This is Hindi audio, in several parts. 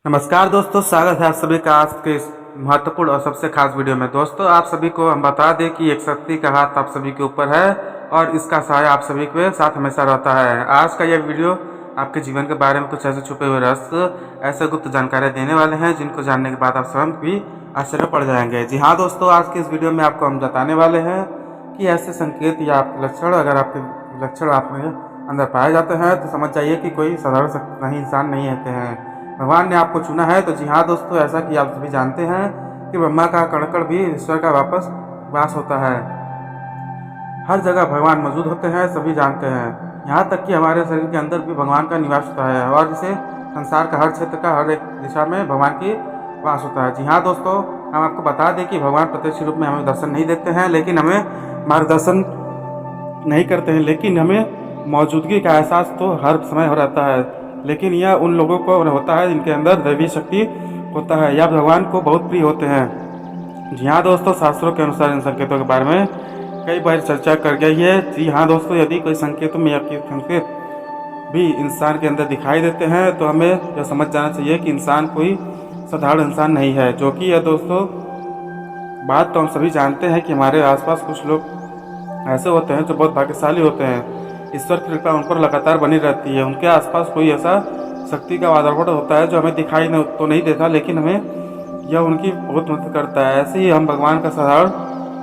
नमस्कार दोस्तों, स्वागत है आप सभी का आज के इस महत्वपूर्ण और सबसे खास वीडियो में। दोस्तों, आप सभी को हम बता दें कि एक शक्ति का हाथ आप सभी के ऊपर है और इसका सहाय आप सभी के साथ हमेशा रहता है। आज का यह वीडियो आपके जीवन के बारे में कुछ ऐसे छुपे हुए रहस्य, ऐसे गुप्त जानकारियाँ देने वाले हैं जिनको जानने के बाद आप स्वयं भी आश्चर्य पड़ जाएंगे। जी हाँ दोस्तों, आज के इस वीडियो में आपको हम बताने वाले हैं कि ऐसे संकेत या आपके लक्षण, अगर आपके लक्षण आप में अंदर पाए जाते हैं तो समझ जाइए कि कोई साधारण नहीं इंसान नहीं होते हैं, भगवान ने आपको चुना है। तो जी हाँ दोस्तों, ऐसा कि आप सभी जानते हैं कि ब्रह्मा का कण भी ईश्वर का वापस वास होता है। हर जगह भगवान मौजूद होते हैं, सभी जानते हैं। यहाँ तक कि हमारे शरीर के अंदर भी भगवान का निवास होता है और इसे संसार का हर क्षेत्र का हर एक दिशा में भगवान की वास होता है। जी हाँ दोस्तों, हम आपको बता दें कि भगवान प्रत्यक्ष रूप में हमें दर्शन नहीं देते हैं, लेकिन हमें मार्गदर्शन नहीं करते हैं, लेकिन हमें मौजूदगी का एहसास तो हर समय हो रहता है। लेकिन यह उन लोगों को होता है जिनके अंदर दैवी शक्ति होता है या भगवान को बहुत प्रिय होते हैं। जी हाँ दोस्तों, शास्त्रों के अनुसार इन संकेतों के बारे में कई बार चर्चा कर गई है। जी हाँ दोस्तों, यदि कोई संकेतों में या संकेत भी इंसान के अंदर दिखाई देते हैं तो हमें यह समझ जाना चाहिए कि इंसान कोई साधारण इंसान नहीं है। जो कि यह दोस्तों बात तो हम सभी जानते हैं कि हमारे आसपास कुछ लोग ऐसे होते हैं जो बहुत भाग्यशाली होते हैं। ईश्वर की कृपा उन पर लगातार बनी रहती है। उनके आसपास कोई ऐसा शक्ति का वातावरण होता है जो हमें दिखाई तो नहीं देता, लेकिन हमें यह उनकी बहुत मदद करता है। ऐसे ही हम भगवान का साधारण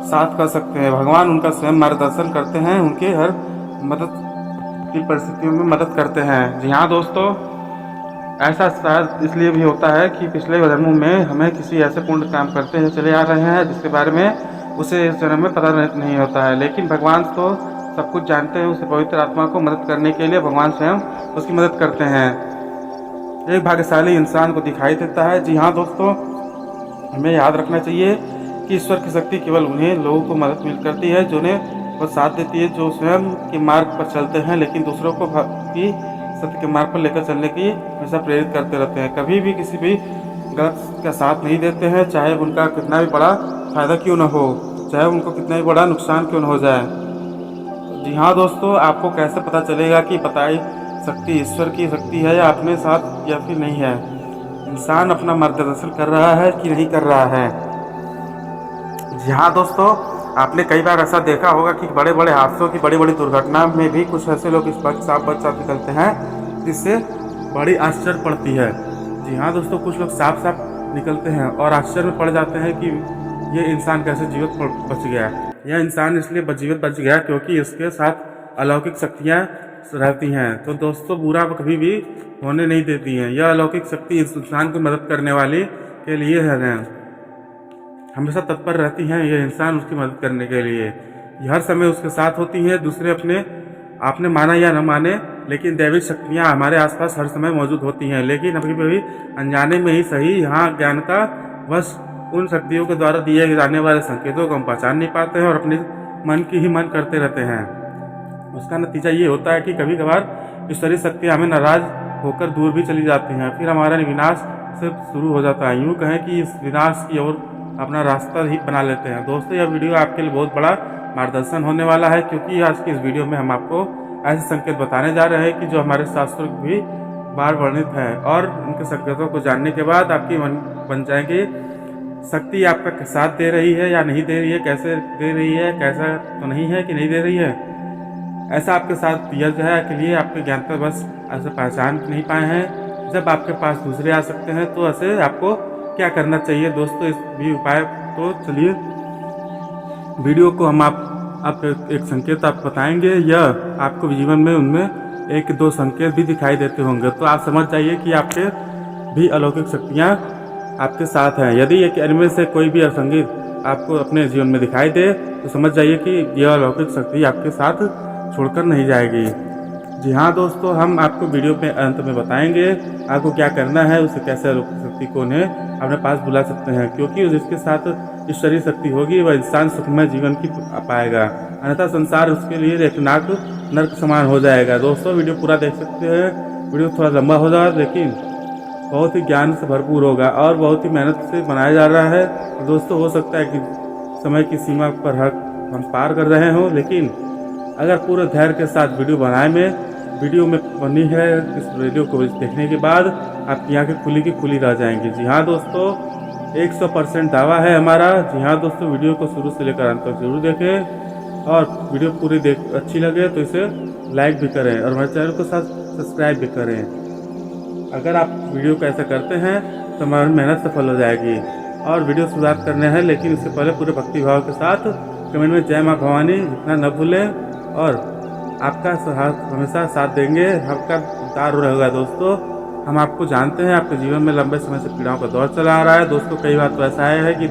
साथ कर सकते हैं। भगवान उनका स्वयं मार्गदर्शन करते हैं, उनके हर मदद की परिस्थितियों में मदद करते हैं। जी हाँ दोस्तों, ऐसा शायद इसलिए भी होता है कि पिछले जन्मों में हमें किसी ऐसे पुण्य काम करते हुए चले आ रहे हैं जिसके बारे में उसे इस जन्म में पता नहीं होता है, लेकिन भगवान तो सब कुछ जानते हैं। उसे पवित्र आत्मा को मदद करने के लिए भगवान स्वयं उसकी मदद करते हैं। एक भाग्यशाली इंसान को दिखाई देता है। जी हाँ दोस्तों, हमें याद रखना चाहिए कि ईश्वर की शक्ति केवल उन्हें लोगों को मदद मिल करती है जो उन्हें वो साथ देती है, जो स्वयं के मार्ग पर चलते हैं लेकिन दूसरों को भी सत्य के मार्ग पर लेकर चलने की हमेशा प्रेरित करते रहते हैं। कभी भी किसी भी गलत का साथ नहीं देते हैं, चाहे उनका कितना भी बड़ा फायदा क्यों न हो, चाहे उनको कितना भी बड़ा नुकसान क्यों न हो जाए। जी हाँ दोस्तों, आपको कैसे पता चलेगा कि बताई शक्ति ईश्वर की शक्ति है या अपने साथ या फिर नहीं है? इंसान अपना मार्गदर्शन कर रहा है कि नहीं कर रहा है। जी हाँ दोस्तों, आपने कई बार ऐसा देखा होगा कि बड़े बड़े हादसों की, बड़ी बड़ी दुर्घटना में भी कुछ ऐसे लोग इस वक्त साफ बच निकलते हैं जिससे बड़ी आश्चर्य पड़ती है। जी हाँ दोस्तों, कुछ लोग साफ साफ निकलते हैं और आश्चर्य में पड़ जाते हैं कि ये इंसान कैसे जीवित बच गया। यह इंसान इसलिए जीवित बच गया क्योंकि इसके साथ अलौकिक शक्तियाँ रहती हैं। तो दोस्तों, बुरा कभी भी होने नहीं देती हैं। यह अलौकिक शक्ति इस इंसान को मदद करने वाले के लिए है, हमेशा तत्पर रहती हैं। यह इंसान उसकी मदद करने के लिए हर समय उसके साथ होती हैं। दूसरे अपने आपने माना या न माने, लेकिन दैविक शक्तियाँ हमारे आसपास हर समय मौजूद होती हैं। लेकिन अभी भी अनजाने में ही सही, यहाँ ज्ञानता बस उन शक्तियों के द्वारा दिए जाने वाले संकेतों को हम पहचान नहीं पाते हैं और अपने मन की ही मन करते रहते हैं। उसका नतीजा ये होता है कि कभी कभार ईश्वरीय शक्तियाँ हमें नाराज होकर दूर भी चली जाती हैं, फिर हमारा विनाश से शुरू हो जाता है। यूँ कहें कि इस विनाश की ओर अपना रास्ता ही बना लेते हैं। दोस्तों, यह वीडियो आपके लिए बहुत बड़ा मार्गदर्शन होने वाला है, क्योंकि आज की इस वीडियो में हम आपको ऐसे संकेत बताने जा रहे हैं कि जो हमारे शास्त्रों भी बार वर्णित है, और उनके संकेतों को जानने के बाद आपकी मन बन जाएंगे शक्ति आपका साथ दे रही है या नहीं दे रही है, कैसे दे रही है, कैसा तो नहीं है कि नहीं दे रही है। ऐसा आपके साथ दिया जाए के लिए आपके ज्ञान पर बस ऐसे पहचान नहीं पाए हैं। जब आपके पास दूसरे आ सकते हैं तो ऐसे आपको क्या करना चाहिए दोस्तों, इस भी उपाय। तो चलिए वीडियो को हम आप एक संकेत आप बताएंगे या आपको जीवन में उनमें एक दो संकेत भी दिखाई देते होंगे, तो आप समझ जाइए कि आपके भी अलौकिक शक्तियाँ आपके साथ हैं। यदि एक इनमें से कोई भी असंगत आपको अपने जीवन में दिखाई दे तो समझ जाइए कि यह अलौकिक शक्ति आपके साथ छोड़कर नहीं जाएगी। जी हाँ दोस्तों, हम आपको वीडियो में अंत में बताएंगे आपको क्या करना है, उसे कैसे अलौकिक शक्ति को उन्हें अपने पास बुला सकते हैं, क्योंकि जिसके साथ ईश्वरीय शक्ति होगी वह इंसान सुखमय जीवन की पाएगा, अन्यथा संसार उसके लिए एक नर्क समान हो जाएगा। दोस्तों, वीडियो पूरा देख सकते हैं। वीडियो थोड़ा लंबा हो जाए लेकिन बहुत ही ज्ञान से भरपूर होगा और बहुत ही मेहनत से बनाया जा रहा है। तो दोस्तों, हो सकता है कि समय की सीमा पर हम पार कर रहे हों, लेकिन अगर पूरे धैर्य के साथ वीडियो बनाए में वीडियो में बनी है। इस वीडियो को देखने के बाद आपकी आंखें खुली की खुली रह जाएंगी। जी हाँ दोस्तों, 100% दावा है हमारा। जी हाँ दोस्तों, वीडियो को शुरू से लेकर अंत तक जरूर देखें और वीडियो पूरी अच्छी लगे तो इसे लाइक भी करें और हमारे चैनल को सब्सक्राइब भी करें। अगर आप वीडियो को ऐसा करते हैं तो हमारी मेहनत सफल हो जाएगी। और वीडियो शुरुआत करने हैं, लेकिन उससे पहले पूरे भक्ति भाव के साथ कमेंट में जय माँ भवानी लिखना न भूलें और आपका हमेशा साथ देंगे, आपका उद्धार रहेगा। दोस्तों, हम आपको जानते हैं, आपके जीवन में लंबे समय से पीड़ाओं का दौर चला आ रहा है। दोस्तों, कई बार तो ऐसा है कि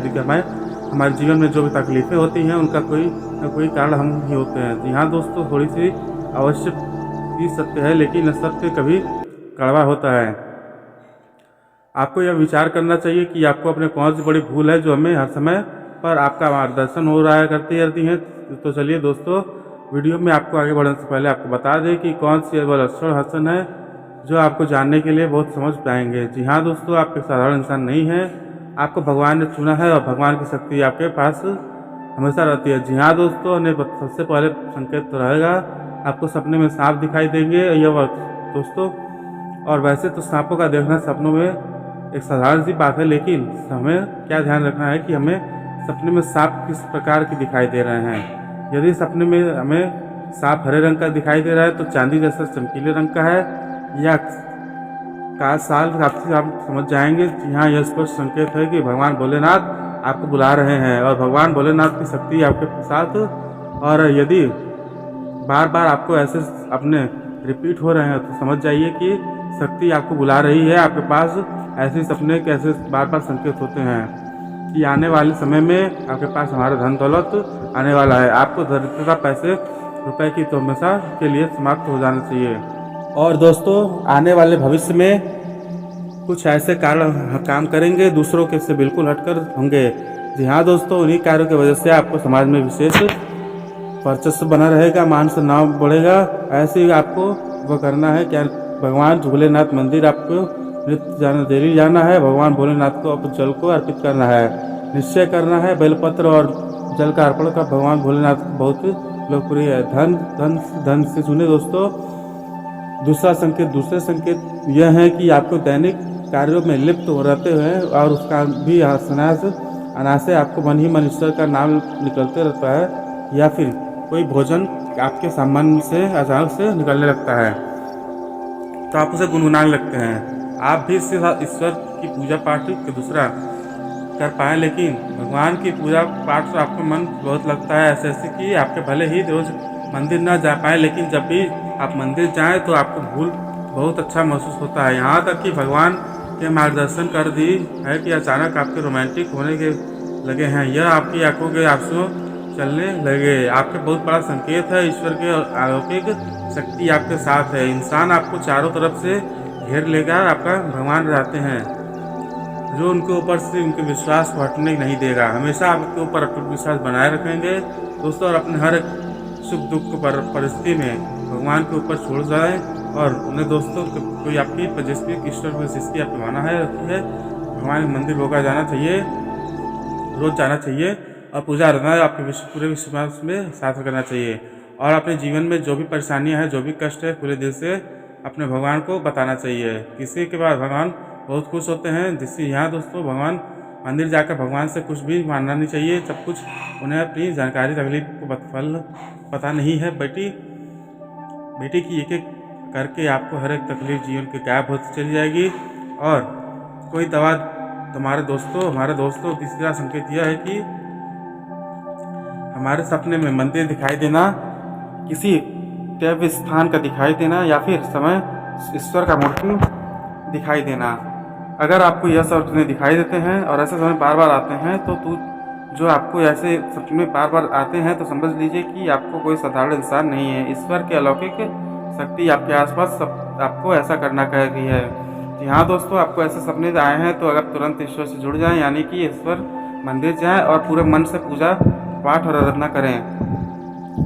हमारे जीवन में जो भी तकलीफ़ें होती हैं उनका कोई न कोई कारण हम ही होते हैं। जी हाँ दोस्तों, थोड़ी सी अवश्य ही सत्य है, लेकिन सत्य कभी कड़वा होता है। आपको यह विचार करना चाहिए कि आपको अपने कौन सी बड़ी भूल है जो हमें हर समय पर आपका मार्गदर्शन हो रहा है करती हैं। तो चलिए दोस्तों, वीडियो में आपको आगे बढ़ने से पहले आपको बता दें कि कौन सी वह लक्षण हसन है जो आपको जानने के लिए बहुत समझ पाएंगे। जी हाँ दोस्तों, आप एक साधारण इंसान नहीं है, आपको भगवान ने चुना है और भगवान की शक्ति आपके पास हमेशा रहती है। जी हाँ दोस्तों, सबसे पहले संकेत तो रहेगा, आपको सपने में सांप दिखाई देंगे। यह दोस्तों, और वैसे तो सांपों का देखना सपनों में एक साधारण सी बात है, लेकिन हमें क्या ध्यान रखना है कि हमें सपने में सांप किस प्रकार के दिखाई दे रहे हैं। यदि सपने में हमें सांप हरे रंग का दिखाई दे रहा है तो चांदी जैसा चमकीले रंग का है या का साल आपसे आप समझ जाएंगे। जी हाँ, यह स्पष्ट संकेत है कि भगवान भोलेनाथ आपको बुला रहे हैं और भगवान भोलेनाथ की शक्ति आपके साथ। और यदि बार बार आपको ऐसे अपने रिपीट हो रहे हैं तो समझ जाइए कि शक्ति आपको बुला रही है आपके पास। ऐसे सपने कैसे बार बार संकेत होते हैं कि आने वाले समय में आपके पास हमारा धन दौलत आने वाला है। आपको दरिद्रता पैसे रुपए की तो हमेशा के लिए समाप्त हो जाना चाहिए। और दोस्तों, आने वाले भविष्य में कुछ ऐसे काम करेंगे दूसरों के से बिल्कुल हटकर होंगे। जी हाँ दोस्तों, उन्हीं कार्यों की वजह से आपको समाज में विशेष वर्चस्व बना रहेगा, मान सम्मान बढ़ेगा। ऐसे ही आपको वो करना है। क्या भगवान भोलेनाथ मंदिर आपको डेली जाना है, भगवान भोलेनाथ को जल को अर्पित करना है, निश्चय करना है। बेलपत्र और जल का अर्पण का भगवान भोलेनाथ बहुत लोकप्रिय है। धन से सुने दोस्तों। दूसरे संकेत यह है कि आपको दैनिक कार्यों में लिप्त हो रहते हुए और उसका भी अनायासे आपको मन ही मन ईश्वर का नाम निकलते रहता है, या फिर कोई भोजन आपके सामान से अचानक से निकलने लगता है तो आप उसे गुनगुनाने लगते हैं। आप भी इसके साथ ईश्वर की पूजा पाठ के दूसरा कर पाएँ, लेकिन भगवान की पूजा पाठ से आपको मन बहुत लगता है ऐसे कि आपके भले ही रोज मंदिर ना जा पाए, लेकिन जब भी आप मंदिर जाएं तो आपको भूल बहुत अच्छा महसूस होता है। यहाँ तक कि भगवान के मार्गदर्शन कर दी है कि अचानक आपके रोमांटिक होने के लगे हैं, यह आपकी आंखों के आंसू चलने लगे। आपके बहुत बड़ा संकेत है, ईश्वर के अलौकिक शक्ति आपके साथ है। इंसान आपको चारों तरफ से घेर लेगा। आपका भगवान रहते हैं जो उनके ऊपर से उनके विश्वास को हटने नहीं देगा, हमेशा आपके ऊपर अटूट विश्वास बनाए रखेंगे दोस्तों। और अपने हर सुख दुख परिस्थिति में भगवान के ऊपर छोड़ जाएं और उन्हें दोस्तों कोई आपकी जिसकी ईश्वर को जिसकी आपकी माना है भगवान के मंदिर होगा जाना चाहिए, रोज जाना चाहिए और पूजा आराधना आपके पूरे विश्वास में साथ करना चाहिए। और अपने जीवन में जो भी परेशानियां हैं, जो भी कष्ट है, पूरे दिल से अपने भगवान को बताना चाहिए। किसी के बाद भगवान बहुत खुश होते हैं। जिससे यहाँ दोस्तों, भगवान मंदिर जाकर भगवान से कुछ भी मांगना नहीं चाहिए। सब कुछ उन्हें अपनी जानकारी तकलीफ को फल पता नहीं है। बेटी की एक एक करके आपको हर एक तकलीफ जीवन की गायब होती चली जाएगी। और कोई दवा हमारे दोस्तों तीसरा संकेत यह है कि हमारे सपने में मंदिर दिखाई देना, किसी दिव्य स्थान का दिखाई देना या फिर समय ईश्वर का मूर्ति दिखाई देना। अगर आपको यह सपने दिखाई देते हैं और ऐसे समय बार बार आते हैं तो जो आपको ऐसे सपने बार बार आते हैं तो समझ लीजिए कि आपको कोई साधारण इंसान नहीं है। ईश्वर के अलौकिक शक्ति आपके आसपास आपको ऐसा करना कह रही है। जी हाँ दोस्तों, आपको ऐसे सपने आए हैं तो अगर तुरंत ईश्वर से जुड़ जाएं, यानी कि ईश्वर मंदिर जाएं और पूरे मन से पूजा पाठ और आराधना करें।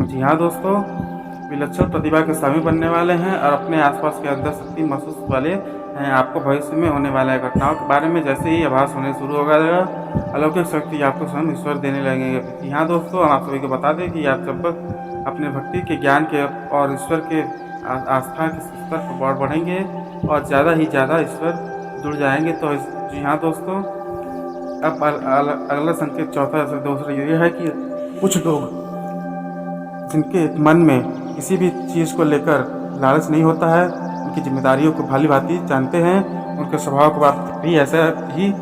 जी हाँ दोस्तों, विलक्षण प्रतिभा के स्वामी बनने वाले हैं और अपने आसपास के अंदर शक्ति महसूस वाले हैं। आपको भविष्य में होने वाले घटनाओं के बारे में जैसे ही आभास होने शुरू हो जाएगा, अलौकिक शक्ति आपको स्वयं ईश्वर देने लगेंगे। जी हाँ दोस्तों, हम आप सभी को बता दें कि आप जब अपने भक्ति के ज्ञान के और ईश्वर के आस्था के स्तर पर बढ़ेंगे और ज़्यादा ही ज़्यादा ईश्वर जुड़ जाएंगे। तो जी हाँ दोस्तों, अब अगला संकेत चौथा दूसरा ये है कि कुछ लोग जिनके मन में किसी भी चीज़ को लेकर लालच नहीं होता है, उनकी जिम्मेदारियों को भली भांति जानते हैं, उनके स्वभाव को आप भी ऐसा ही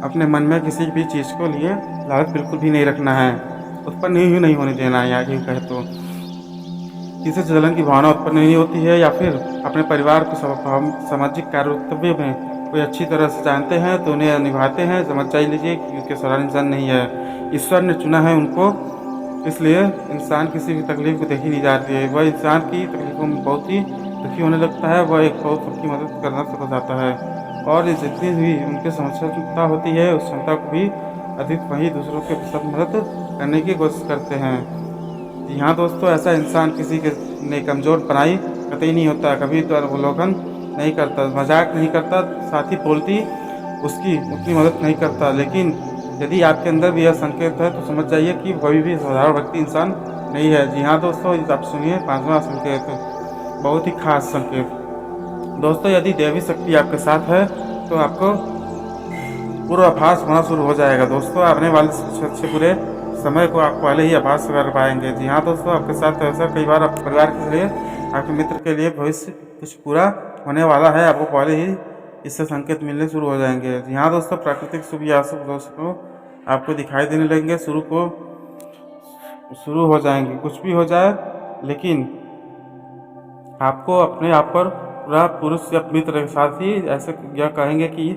अपने मन में किसी भी चीज़ को लिए लालच बिल्कुल भी नहीं रखना है, उत्पन्न ही नहीं होने देना है। आगे कहे तो किसी से जलन की भावना उत्पन्न नहीं होती है, या फिर अपने परिवार को सामाजिक कर्तव्य में कोई अच्छी तरह से जानते हैं तो उन्हें निभाते हैं। समझ लीजिए क्योंकि साधारण इंसान नहीं है, ईश्वर ने चुना है उनको, इसलिए इंसान किसी भी तकलीफ को देखी नहीं जाती है। वह इंसान की तकलीफों में बहुत ही दुखी होने लगता है, वह एक बहुत सबकी मदद करना सीख जाता है, और जितनी भी उनकी क्षमता होती है उस क्षमता को भी अधिक वही दूसरों के साथ मदद करने की कोशिश करते हैं। जी हाँ दोस्तों, ऐसा इंसान किसी के ने कमज़ोर बनाई कतई नहीं होता, कभी तो अवलोकन नहीं करता, मजाक नहीं करता, साथ ही बोलती उसकी उतनी मदद नहीं करता। लेकिन यदि आपके अंदर भी यह संकेत है तो समझ जाइए कि कभी भी साधारण व्यक्ति इंसान नहीं है। जी हाँ दोस्तों, आप सुनिए 5वां संकेत, बहुत ही खास संकेत। दोस्तों, यदि दैवी शक्ति आपके साथ है तो आपको पूर्वाभास होना शुरू हो जाएगा। दोस्तों, आने वाले अच्छे बुरे समय को आप पहले ही आभास कर पाएंगे। जी हाँ दोस्तों, आपके साथ ऐसा कई बार आप परिवार के लिए, आपके मित्र के लिए भविष्य कुछ पूरा होने वाला है, आपको पहले ही इससे संकेत मिलने शुरू हो जाएंगे। जी हाँ दोस्तों, प्राकृतिक शुभ या अशुभ दोस्तों आपको दिखाई देने लगेंगे, शुरू हो जाएंगे। कुछ भी हो जाए, लेकिन आपको अपने आप पर पूरा पुरुष या मित्र के साथ ही ऐसे यह कहेंगे कि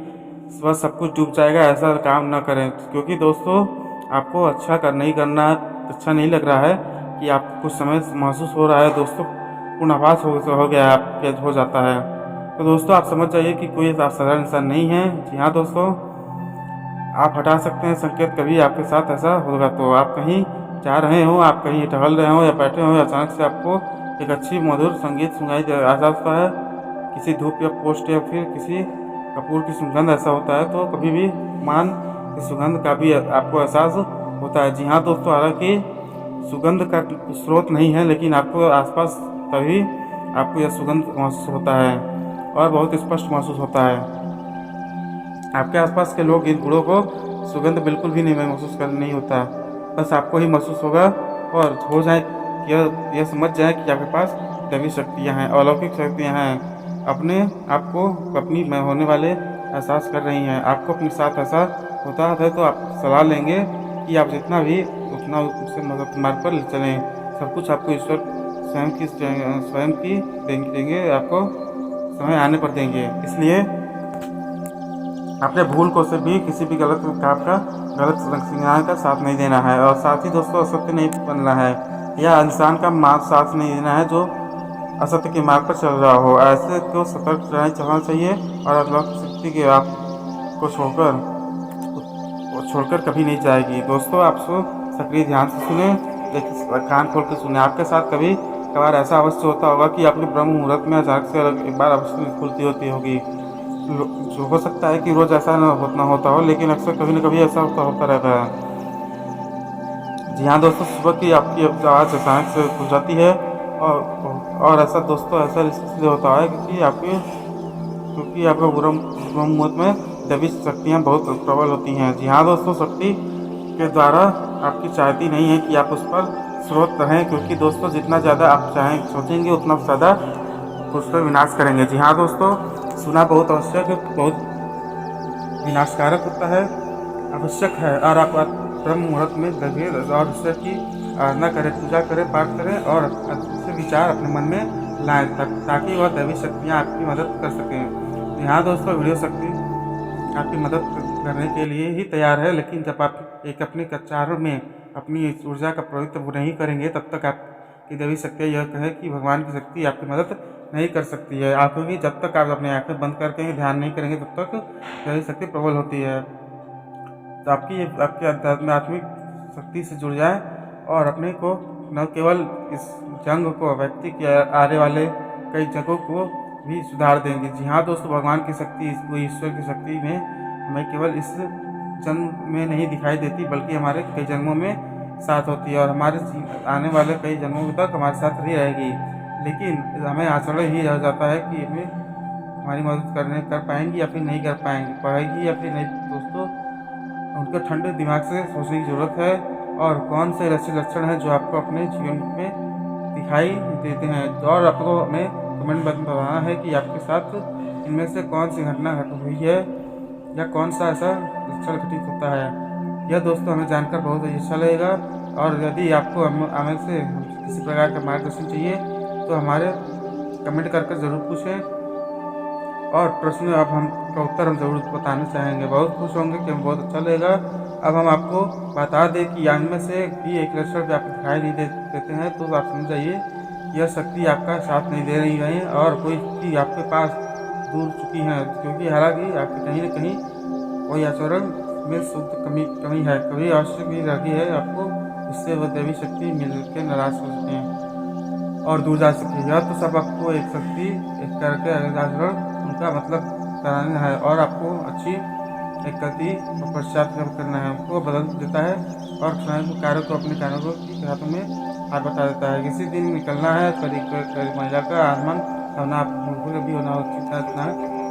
वह सब कुछ डूब जाएगा, ऐसा काम ना करें। क्योंकि दोस्तों, आपको अच्छा नहीं करना, अच्छा नहीं लग रहा है कि आपको कुछ समय महसूस हो रहा है दोस्तों, पूर्णाभास हो गया है, आपके हो जाता है। तो दोस्तों, आप समझ जाइए कि कोई आप साधारण इंसान नहीं है। जी हाँ दोस्तों, आप हटा सकते हैं संकेत, कभी आपके साथ ऐसा होगा तो आप कहीं जा रहे हो, आप कहीं टहल रहे हो या बैठे हो, अचानक से आपको एक अच्छी मधुर संगीत सुनाई आ जाता है, किसी धूप या पोस्ट या फिर किसी कपूर की सुगंध ऐसा होता है, तो कभी भी मान की सुगंध का भी आपको एहसास होता है। जी हाँ दोस्तों, हालांकि सुगंध का स्रोत नहीं है, लेकिन आपको आसपास तभी आपको यह सुगंध महसूस होता है और बहुत स्पष्ट महसूस होता है। आपके आसपास के लोग इन गुणों को सुगंध बिल्कुल भी नहीं महसूस कर नहीं होता, बस आपको ही महसूस होगा और हो जाए यह समझ जाए कि आपके पास दैवी शक्तियाँ हैं, अलौकिक शक्तियाँ हैं, अपने आप को अपनी में होने वाले एहसास कर रही हैं। आपको अपने साथ ऐसा होता है तो आप सलाह लेंगे कि आप जितना भी उतना उससे मदद मार्ग पर चलें। सब कुछ आपको ईश्वर स्वयं की देंगे, आपको समय आने पर देंगे। इसलिए अपने भूल को से भी किसी भी गलत काम का, गलत सिग्नल का साथ नहीं देना है, और साथ ही दोस्तों असत्य नहीं बनना है, या इंसान का साथ नहीं देना है जो असत्य के मार्ग पर चल रहा हो। ऐसे को सतर्क रहना चाहिए और अलौकिक शक्ति के आप को छोड़कर कभी नहीं जाएगी। दोस्तों, आप सक्रिय ध्यान से सुने, लेकिन कान खोल के सुने। आपके साथ कभी कभार ऐसा अवश्य होता होगा कि आपके ब्रह्म मुहूर्त में अचानक से एक बार अवश्य खुलती होती होगी। हो सकता है कि रोज ऐसा ना होता हो, लेकिन अक्सर कभी न कभी ऐसा होता रहता है। जी हाँ दोस्तों, सुबह की आपकी आवाज़ अचानक से खुल जाती है, और ऐसा दोस्तों ऐसा इसलिए होता है क्योंकि आपका ब्रह्म मुहूर्त में दैवी शक्तियाँ बहुत प्रबल होती हैं। जी हाँ दोस्तों, शक्ति के द्वारा आपकी चाहती नहीं है कि आप उस पर स्रोत रहें, क्योंकि दोस्तों जितना ज़्यादा आप चाहें सोचेंगे उतना ज़्यादा उस पर विनाश करेंगे। जी हाँ दोस्तों, सुना बहुत आवश्यक, बहुत विनाशकारक होता है, आवश्यक है। और आप ब्रह्म मुहूर्त में लगे और ईश्वर की आराधना करें, पूजा करें, पाठ करें और अच्छे विचार अपने मन में लाएं, ताकि वह दैवी शक्तियाँ आपकी मदद कर सकें। यहाँ दोस्तों, वीडियो शक्ति आपकी मदद करने के लिए ही तैयार है, लेकिन जब आप एक अपने कच्चारों में अपनी ऊर्जा का प्रयोग नहीं करेंगे, तब तक आपकी दैवी शक्तियाँ यह कहे कि भगवान की शक्ति आपकी मदद नहीं कर सकती है। क्योंकि जब तक आप अपनी आंखें बंद करके ध्यान नहीं करेंगे, तब तक दैवी शक्ति प्रबल होती है। तो आपकी आध्यात्मिक शक्ति से जुड़ जाए और अपने को न केवल इस जंग को, व्यक्ति के आने वाले कई जंगों को भी सुधार देंगे। जी हाँ दोस्तों, भगवान की शक्ति, ईश्वर की शक्ति में हमें केवल इस जन्म में नहीं दिखाई देती, बल्कि हमारे कई जन्मों में साथ होती है और हमारे आने वाले कई जन्मों तक हमारे साथ ही रहेगी। लेकिन हमें आचरण ही हो जाता है कि हमें हमारी मदद कर पाएंगी या फिर नहीं कर पाएगी या फिर नहीं। दोस्तों, उनको ठंडे दिमाग से सोचने की ज़रूरत है और कौन से ऐसे लक्षण हैं जो आपको अपने जीवन में दिखाई देते हैं, और आपको हमें कमेंट में बताना है कि आपके साथ इनमें से कौन सी घटना हुई है या कौन सा ऐसा लक्षण घटित होता है। यह दोस्तों हमें जानकर बहुत ही अच्छा लगेगा। और यदि आपको हमें से किसी प्रकार का मार्गदर्शन चाहिए तो हमारे कमेंट करके ज़रूर पूछें, और प्रश्न अब हम का उत्तर हम ज़रूर बताना चाहेंगे। बहुत खुश होंगे कि हमें बहुत अच्छा लगेगा। अब हम आपको बता दें कि इनमें से भी एक लक्षण भी आपको दिखाई नहीं देते हैं तो आप समझ जाइए यह शक्ति आपका साथ नहीं दे रही है और कोई शक्ति आपके पास दूर चुकी है, क्योंकि हालांकि आपके कहीं न कहीं कोई आचरण में शुद्ध कमी है, कभी आवश्यक भी लगी है आपको, इससे वो देवी शक्ति मिल के नाराज हो चुके हैं और दूर जा सके। यह तो सब आपको एक शक्ति एक करके आचरण उनका मतलब कराना है और आपको अच्छी एक गति और पश्चात करना है, उनको बदल देता है और स्वयं कार्यों को अपने कार्यों को ठीक हाथों में हाथ बता देता है। किसी दिन निकलना है करीब महिला का आगमन होना, आप बिल्कुल भी होना जितना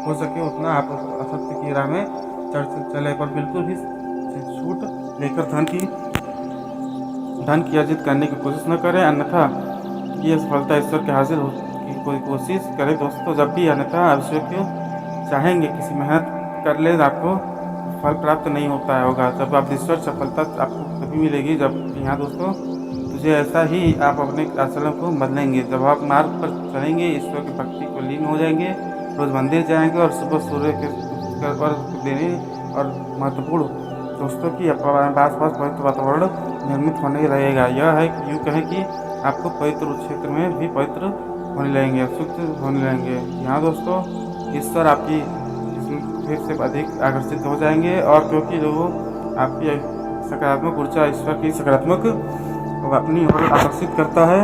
हो सके उतना आप असत्य की राह में चले, पर बिल्कुल भी छूट लेकर धन की अर्जित करने की कोशिश न करें, अन्यथा ये सफलता ईश्वर के हासिल की कोई कोशिश करें। दोस्तों, जब भी अन्यथा आवश्यक क्यों चाहेंगे किसी मेहनत कर ले आपको फल प्राप्त नहीं होगा। जब आप ईश्वर सफलता आपको तभी मिलेगी जब यहाँ दोस्तों तुझे ऐसा ही आप अपने आचरण को बदलेंगे। जब आप मार्ग पर चलेंगे, ईश्वर की भक्ति को लीन हो जाएंगे, रोज मंदिर जाएंगे और सुबह सूर्य के देने और महत्वपूर्ण दोस्तों की आस पास पवित्र वातावरण निर्मित होने लगेगा। यह है कि यूँ कहें कि आपको पवित्र क्षेत्र में भी पवित्र होने लगेंगे, शुद्ध होने लगेंगे। यहाँ दोस्तों ईश्वर आपकी फिर से अधिक आकर्षित हो जाएंगे, और क्योंकि जो आपकी सकारात्मक ऊर्जा ईश्वर की सकारात्मक अपनी ओर आकर्षित करता है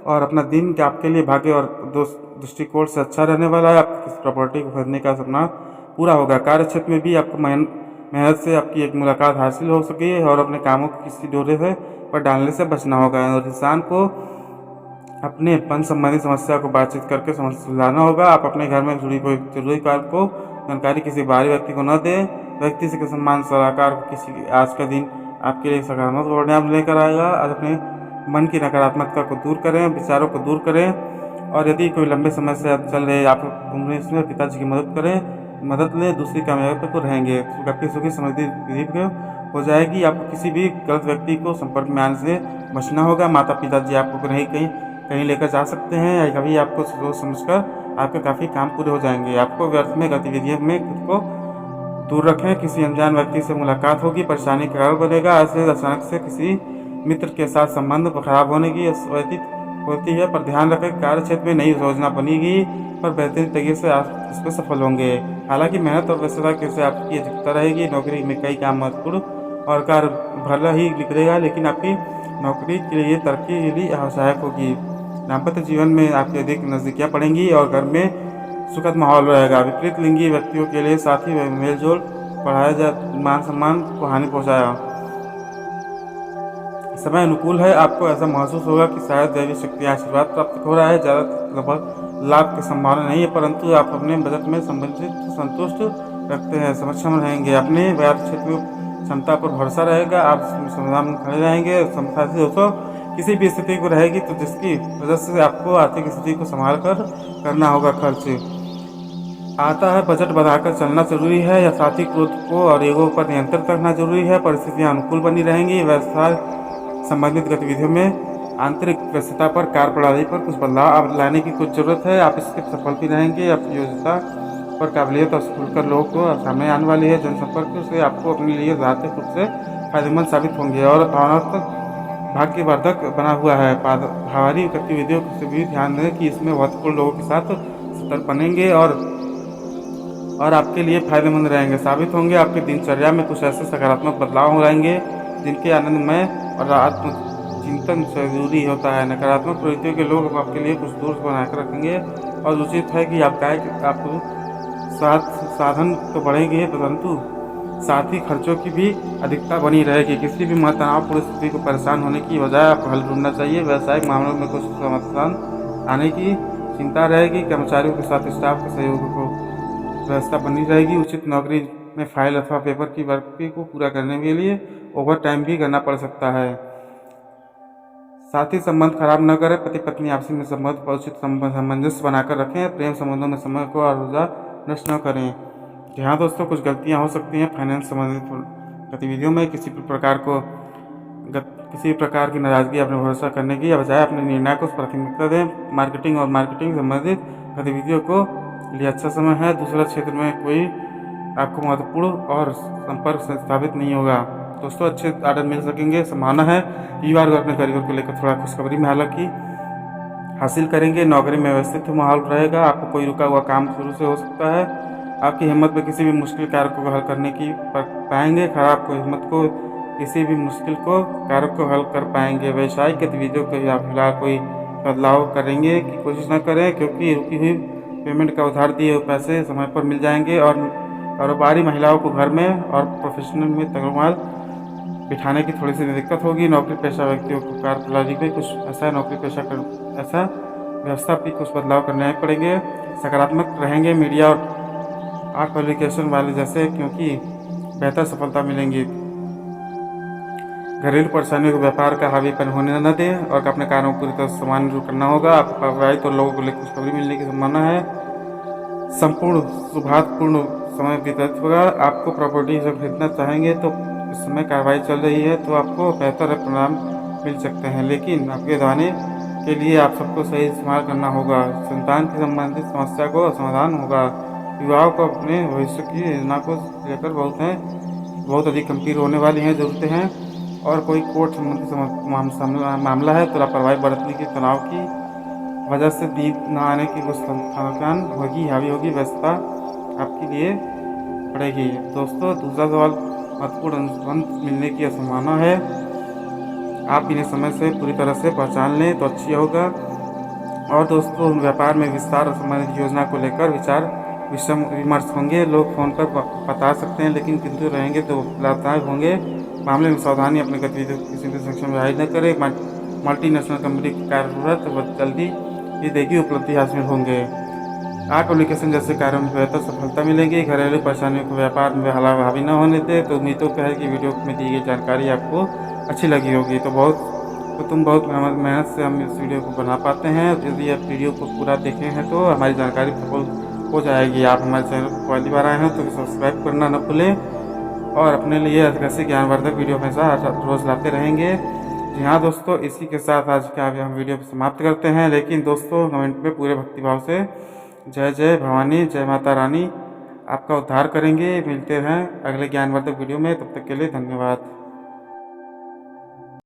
और अपना दिन के आपके लिए भाग्य और दृष्टिकोण से अच्छा रहने वाला है। आपकी किसी प्रॉपर्टी को खरीदने का सपना पूरा होगा। कार्य क्षेत्र में भी आपको मेहनत से आपकी एक मुलाकात हासिल हो सकी है और अपने कामों को किसी डोरे से पर डालने से बचना होगा। और इंसान को अपने पन संबंधी समस्या को बातचीत करके सुलझाना होगा। आप अपने घर में जुड़ी कोई जरूरी कार्य को जानकारी किसी बाहरी व्यक्ति को न दें। व्यक्ति से सम्मान सलाहकार किसी आज का दिन आपके लिए सकारात्मक परिणाम लेकर आएगा। आज अपने मन की नकारात्मकता को दूर करें, विचारों को दूर करें, और यदि कोई लंबे समय से चल रहे आप उम्र इसमें पिताजी की मदद लें, दूसरी कामयाबी को रहेंगे, आपकी सुखी समृद्धि हो जाएगी। आपको किसी भी गलत व्यक्ति को संपर्क में आने से बचना होगा। माता पिताजी आपको कहीं लेकर जा सकते हैं या कभी आपको सोच समझकर आपके काफ़ी काम पूरे हो जाएंगे। आपको व्यर्थ में गतिविधियों में खुद को दूर रखें। किसी अनजान व्यक्ति से मुलाकात होगी, परेशानी का कारण बनेगा। ऐसे अचानक से किसी मित्र के साथ संबंध खराब होने की होती है, पर ध्यान रखें कार्य क्षेत्र में नई योजना बनेगी पर बेहतरीन तरीके से आप इसमें सफल होंगे। हालांकि मेहनत और व्यस्तता से आपकी अधिकता रहेगी। नौकरी में कई काम महत्वपूर्ण और कार्य भला ही निकलेगा, लेकिन आपकी नौकरी के लिए तरक्की के लिए सहायक होगी। दाम्पत्य जीवन में आपकी अधिक नजदीकियाँ पड़ेंगी और घर में सुखद माहौल रहेगा। विपरीत लिंगी व्यक्तियों के लिए साथ ही मेलजोल बढ़ाया मान सम्मान को हानि पहुँचाया। समय अनुकूल है। आपको ऐसा महसूस होगा कि शायद दैवी शक्ति आशीर्वाद प्राप्त हो रहा है। ज़्यादा लाभ की संभावना नहीं है, परंतु आप अपने बजट में संतुष्ट रखते हैं, सक्षम रहेंगे। अपने व्यापार क्षेत्र में क्षमता पर भरोसा रहेगा। आप समाधान में खड़े रहेंगे। साथी दोस्तों किसी भी स्थिति को रहेगी तो जिसकी वजह से आपको आर्थिक स्थिति को संभाल कर करना होगा। खर्च आता है, बजट बढ़ाकर चलना जरूरी है, या साथी क्रोध को और ईगो पर नियंत्रण रखना जरूरी है। परिस्थितियाँ अनुकूल बनी रहेंगी। व्यवसाय संबंधित गतिविधियों में आंतरिक व्यस्तता पर कार्य प्रणाली पर कुछ बदलाव लाने की कुछ जरूरत है। आप इसके सफल भी रहेंगे। अपनी योजना पर काबिलियत और खुलकर लोगों को सामने आने वाली है। जनसंपर्क से आपको अपने लिए आर्थिक रूप से फायदेमंद साबित होंगे और भावनात्मक भाग्यवर्धक बना हुआ है। बाहरी गतिविधियों से भी ध्यान दें कि इसमें महत्वपूर्ण लोगों के साथ सतर्क बनेंगे और आपके लिए फायदेमंद रहेंगे साबित होंगे। आपकी दिनचर्या में कुछ ऐसे सकारात्मक बदलाव हो जाएंगे जिनके आनंदमय और आत्मचिंतन जरूरी होता है। नकारात्मक प्रवृत्तियों के लोग आपके लिए कुछ दूर बनाकर रखेंगे और उचित है कि आपको साधन तो बढ़ेंगे, परंतु साथ ही खर्चों की भी अधिकता बनी रहेगी। किसी भी तनावपूर्ण स्थिति को परेशान होने की बजाय आपको हल ढूंढना चाहिए। व्यावसायिक मामलों में कुछ समाधान आने की चिंता रहेगी। कर्मचारियों के साथ स्टाफ के सहयोग को व्यवस्था बनी रहेगी। उचित नौकरी में फाइल अथवा पेपर की वर्क को पूरा करने के लिए ओवर टाइम भी करना पड़ सकता है। साथ ही संबंध खराब न करें। पति पत्नी आपसी में संबंध पर उचित सामंजस्य बनाकर रखें। प्रेम संबंधों में समय को और ऊर्जा नष्ट न करें। यहाँ दोस्तों कुछ गलतियाँ हो सकती हैं फाइनेंस संबंधित गतिविधियों में। किसी प्रकार की नाराजगी अपने भरोसा करने की बजाय अपने निर्णय को प्राथमिकता दें। मार्केटिंग संबंधित गतिविधियों को लिए अच्छा समय है। दूसरा क्षेत्र में कोई आपको महत्वपूर्ण और संपर्क स्थापित नहीं होगा। दोस्तों अच्छे ऑर्डर मिल सकेंगे, संभावना है। युवा वर्ग अपने करियर को लेकर थोड़ा खुशखबरी में हालांकि हासिल करेंगे। नौकरी में व्यवस्थित माहौल रहेगा। आपको कोई रुका हुआ काम शुरू से हो सकता है। आपकी हिम्मत में किसी भी मुश्किल कार्य को हल करने की पाएंगे। खराब को हिम्मत को किसी भी मुश्किल को कार्य को हल कर पाएंगे। व्यवसायिक गतिविधियों को आप फिलहाल कोई बदलाव करेंगे की कोशिश न करें, क्योंकि रुकी हुई पेमेंट का उधार दिए हुए पैसे समय पर मिल जाएंगे। और कारोबारी महिलाओं को घर में और प्रोफेशनल में तगमाल बिठाने की थोड़ी सी दिक्कत होगी। नौकरी पेशा व्यक्तियों को कार्यप्रणाली में कुछ ऐसा ऐसा व्यवस्था भी कुछ बदलाव करने पड़ेंगे। सकारात्मक रहेंगे मीडिया और आर्ट पब्लिकेशन वाले जैसे, क्योंकि बेहतर सफलता मिलेंगी। घरेलू परेशानियों को व्यापार का हावीपन होने न दें और अपने कार्यों को पूरी तरह सामान्य रूप करना होगा। आपको प्रभावित और लोगों को लेकर खुशखबरी मिलने की संभावना है। संपूर्ण सौभाग्यपूर्ण समय व्यतीत होगा। आपको प्रॉपर्टी जब खरीदना चाहेंगे तो इस समय कार्रवाई चल रही है, तो आपको बेहतर परिणाम मिल सकते हैं, लेकिन आपके दाने के लिए आप सबको सही इस्तेमाल करना होगा। संतान की संबंधित समस्या को समाधान होगा। युवाओं को अपने भविष्य की योजना को लेकर बहुत अधिक गंभीर होने वाली हैं जरूरतें हैं। और कोई कोर्ट संबंधी मामला है तो लापरवाही बरतने की तनाव की वजह से नींद न आने की कुछ थकान होगी, हावी होगी, व्यस्तता आपके लिए पड़ेगी। दोस्तों दूसरा सवाल, महत्वपूर्ण अनुबंध मिलने की संभावना है। आप इन्हें समय से पूरी तरह से पहचान लें तो अच्छी होगा। और दोस्तों व्यापार में विस्तार और संबंधित योजना को लेकर विचार विमर्श होंगे। लोग फोन पर बता सकते हैं, लेकिन किंतु रहेंगे तो लाभदायक होंगे। मामले में सावधानी, अपनी गतिविधियों को किसी भी संक्षण में जाहिर न करें। मल्टीनेशनल कंपनी की कार्यरत बहुत जल्दी ये देगी उपलब्धि हासिल होंगे। आर्ट पब्लिकेशन जैसे कार्यों में बेहतर सफलता मिलेगी। घरेलू परेशानियों को व्यापार में हावी न होने दे। तो उम्मीदों है कि वीडियो में दी गई जानकारी आपको अच्छी लगी होगी। तुम बहुत मेहनत से हम इस वीडियो को बना पाते हैं। यदि आप वीडियो को पूरा देखे हैं तो हमारी जानकारी हो जाएगी। आप हमारे चैनल पर पहली बार आए हैं तो सब्सक्राइब करना न भूलें और अपने लिए ऐसे ज्ञानवर्धक वीडियो हमेशा रोज़ लाते रहेंगे। जी हाँ दोस्तों, इसी के साथ आज का हम वीडियो समाप्त करते हैं। लेकिन दोस्तों कमेंट में पूरे भक्तिभाव से जय जय भवानी, जय माता रानी आपका उद्धार करेंगे। मिलते हैं अगले ज्ञानवर्धक वीडियो में, तब तक के लिए धन्यवाद।